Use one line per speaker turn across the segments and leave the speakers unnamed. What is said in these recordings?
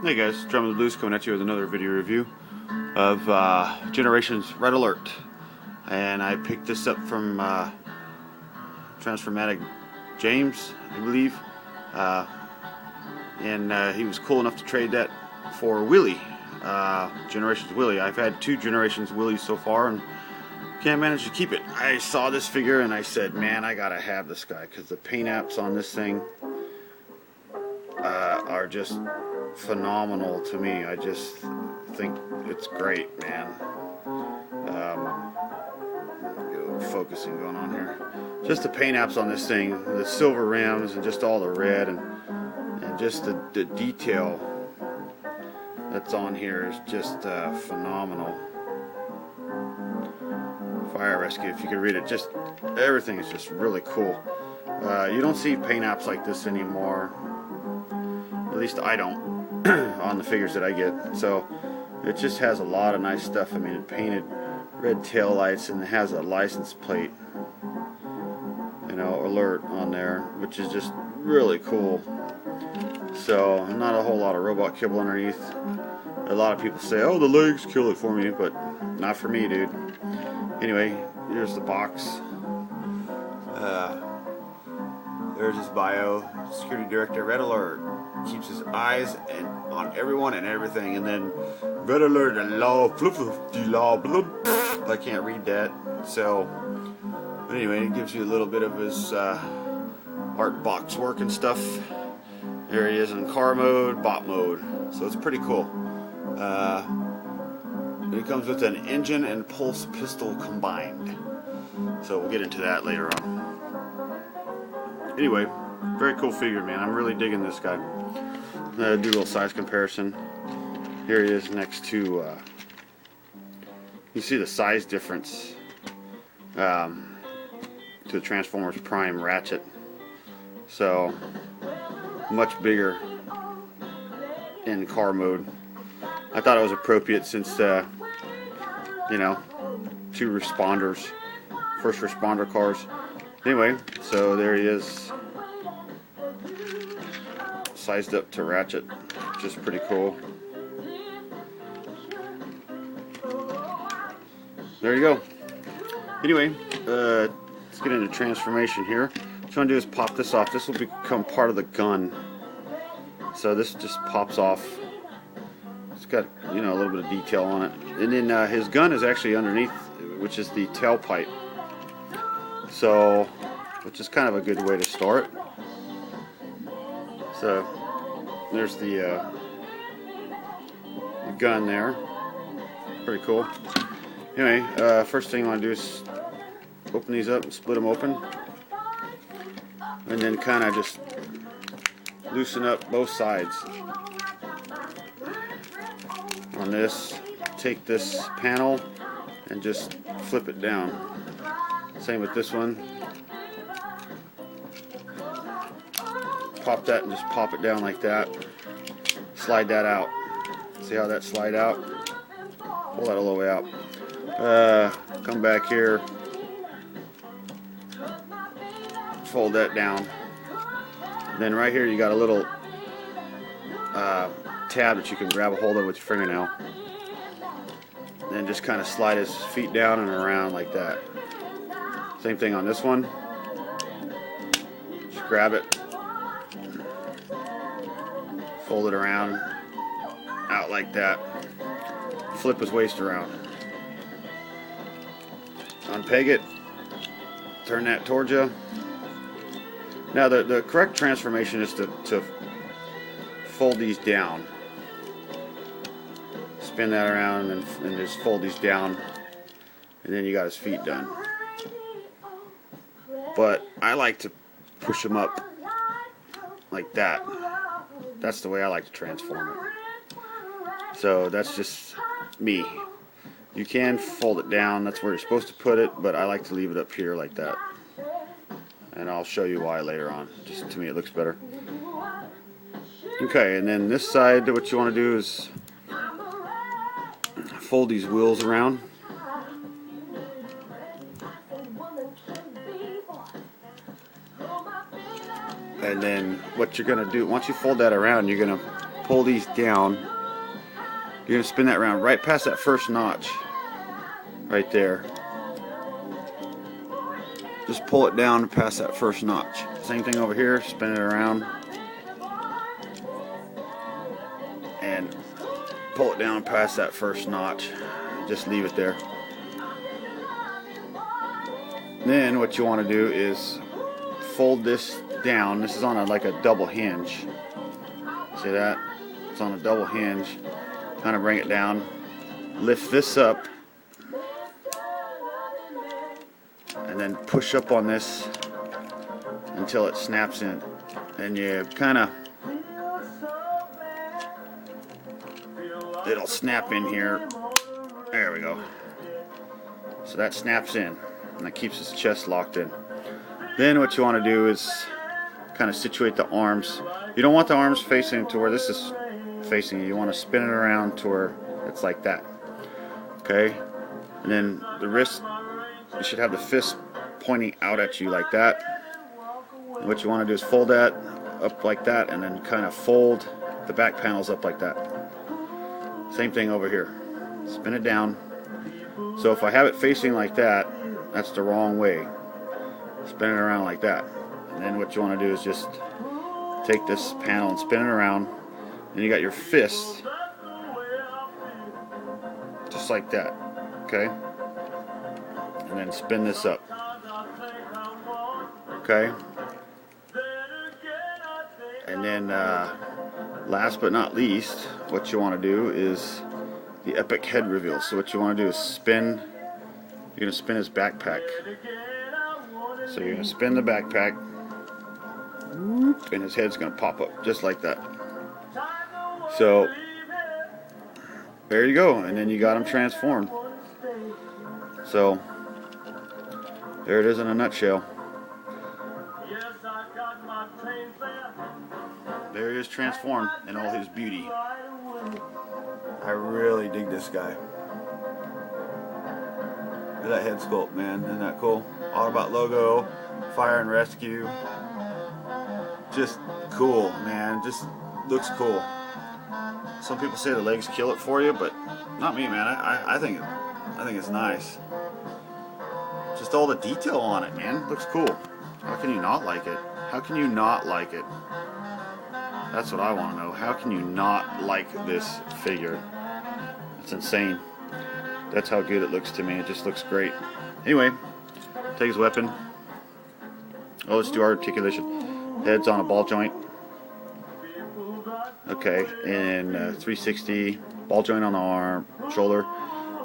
Hey guys, Drum of the Blues coming at you with another video review of Generations Red Alert. And I picked this up from Transformatic James, I believe. And he was cool enough to trade that for Willie, Generations Willie. I've had two Generations Willies so far and can't manage to keep it. I saw this figure and I said, man, I gotta have this guy because the paint apps on this thing are just phenomenal to me. I just think it's great, man. Get a little focusing going on here. Just the paint apps on this thing, the silver rims and just all the red and just the detail that's on here is just phenomenal. Fire Rescue, if you could read it, just everything is just really cool. You don't see paint apps like this anymore. At least I don't. On the figures that I get. So it just has a lot of nice stuff. I mean, it painted red tail lights and it has a license plate, alert on there, which is just really cool. So not a whole lot of robot kibble underneath. A lot of people say, oh, the legs kill it for me, but not for me, dude. Anyway, here's the box. There's his bio. Security Director, Red Alert. Keeps his eyes on everyone and everything. And then Red Alert and law, I can't read that. So, but anyway, it gives you a little bit of his art box work and stuff. There he is in car mode, bot mode. So it's pretty cool. It comes with an engine and pulse pistol combined. So we'll get into that later on. Anyway, very cool figure, man. I'm really digging this guy. Do a little size comparison. Here he is next to, you see the size difference to the Transformers Prime Ratchet. So, much bigger in car mode. I thought it was appropriate since, two responders, first responder cars. Anyway, so there he is, sized up to Ratchet, which is pretty cool. There you go. Anyway, let's get into transformation here. What I'm going to do is pop this off. This will become part of the gun. So this just pops off. It's got, a little bit of detail on it. And then his gun is actually underneath, which is the tailpipe. So, which is kind of a good way to start. So, there's the gun there. Pretty cool. Anyway, first thing I want to do is open these up and split them open. And then kind of just loosen up both sides. On this, take this panel and just flip it down. Same with this one. Pop that and just pop it down like that. Slide that out. See how that slide out? Pull that all the way out. Come back here. Fold that down. Then right here you got a little tab that you can grab a hold of with your fingernail. Then just kind of slide his feet down and around like that. Same thing on this one. Just grab it. Fold it around. Out like that. Flip his waist around. Unpeg it. Turn that towards you. Now the correct transformation is to fold these down. Spin that around and just fold these down. And then you got his feet done. But I like to push them up like that. That's the way I like to transform it. So that's just me. You can fold it down, that's where you're supposed to put it, but I like to leave it up here like that. And I'll show you why later on. Just to me it looks better. Okay, and then this side, what you want to do is fold these wheels around. And then what you're going to do, once you fold that around, you're going to pull these down. You're going to spin that around right past that first notch. Right there. Just pull it down past that first notch. Same thing over here, spin it around. And pull it down past that first notch. Just leave it there. Then what you want to do is fold this down. This is on like a double hinge. See that? It's on a double hinge. Kind of bring it down. Lift this up. And then push up on this until it snaps in. And you kind of, it'll snap in here. There we go. So that snaps in, and that keeps his chest locked in. Then what you want to do is kind of situate the arms. You don't want the arms facing to where this is facing you. You want to spin it around to where it's like that. Okay? And then the wrist, you should have the fist pointing out at you like that. And what you want to do is fold that up like that, and then kind of fold the back panels up like that. Same thing over here. Spin it down. So if I have it facing like that, that's the wrong way. Spin it around like that. And then what you want to do is just take this panel and spin it around. And you got your fist just like that. Okay? And then spin this up. Okay? And then last but not least, what you want to do is the epic head reveal. So what you want to do is spin, you're going to spin his backpack. So you're going to spin the backpack, and his head's going to pop up just like that. So there you go, and then you got him transformed. So there it is in a nutshell. There he is transformed in all his beauty. I really dig this guy. Look at that head sculpt, man. Isn't that cool? Autobot logo, fire and rescue. Just cool, man. Just looks cool. Some people say the legs kill it for you, but not me, man. I think it's nice. Just all the detail on it, man. Looks cool. How can you not like it? How can you not like it? That's what I want to know. How can you not like this figure? It's insane. That's how good it looks to me. It just looks great. Anyway, take his weapon. Oh, let's do our articulation. Head's on a ball joint. Okay, and 360. Ball joint on the arm, shoulder.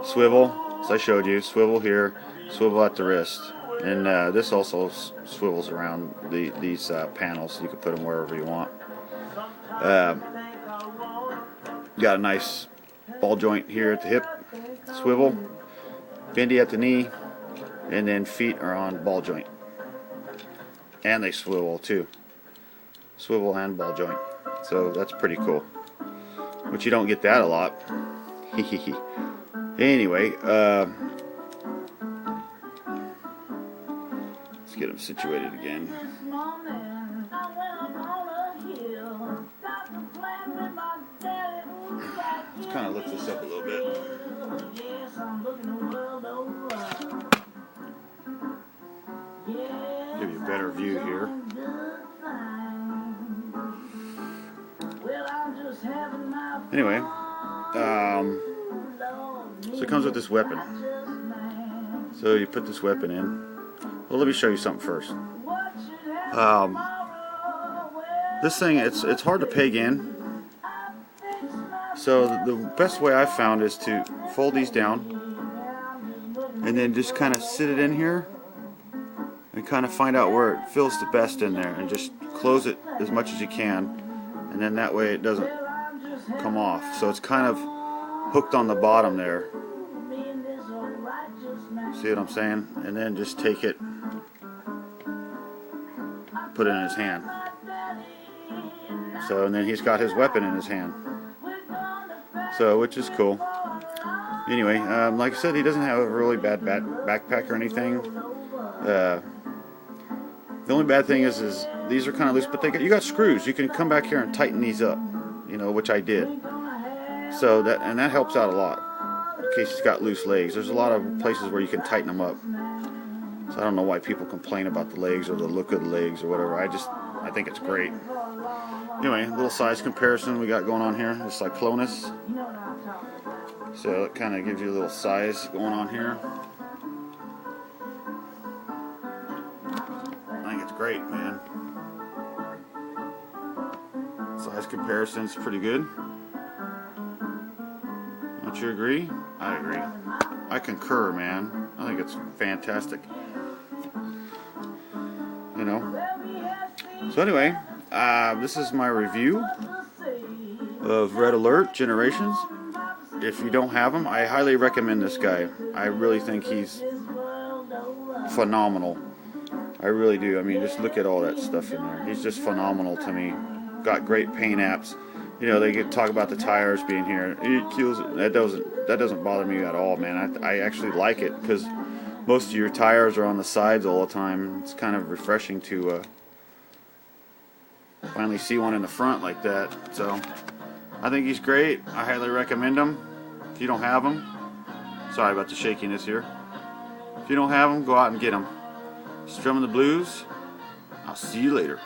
Swivel, as I showed you. Swivel here. Swivel at the wrist. And this also swivels around these panels. You can put them wherever you want. Got a nice ball joint here at the hip, swivel, bendy at the knee, and then feet are on ball joint. And they swivel too. Swivel and ball joint. So that's pretty cool. But you don't get that a lot. Anyway, let's get him situated again. Let's kind of lift this up a little bit. Give you a better view here. Anyway, so it comes with this weapon. So you put this weapon in. Well, let me show you something first. This thing, it's hard to peg in. So the best way I've found is to fold these down and then just kind of sit it in here and kind of find out where it feels the best in there, and just close it as much as you can, and then that way it doesn't come off. So it's kind of hooked on the bottom there. See what I'm saying? And then just take it, put it in his hand. So, and then he's got his weapon in his hand. So, which is cool. Anyway, like I said, he doesn't have a really bad backpack or anything. The only bad thing is these are kind of loose, but you got screws. You can come back here and tighten these up. you know, which I did. So that helps out a lot in case he's got loose legs. There's a lot of places where you can tighten them up. So I don't know why people complain about the legs or the look of the legs or whatever. I think it's great. Anyway, a little size comparison we got going on here. This Cyclonus. So it kind of gives you a little size going on here. I think it's great, man. Size comparison's pretty good. Don't you agree? I agree. I concur, man. I think it's fantastic. You know. So anyway, this is my review of Red Alert Generations. If you don't have him, I highly recommend this guy. I really think he's phenomenal. I really do. I mean, just look at all that stuff in there. He's just phenomenal to me. Got great paint apps. You know, they talk about the tires being here. It kills it. That doesn't bother me at all, man. I actually like it because most of your tires are on the sides all the time. It's kind of refreshing to finally see one in the front like that. So I think he's great. I highly recommend him. If you don't have him, sorry about the shakiness here. If you don't have him, go out and get him. Strumming the Blues. I'll see you later.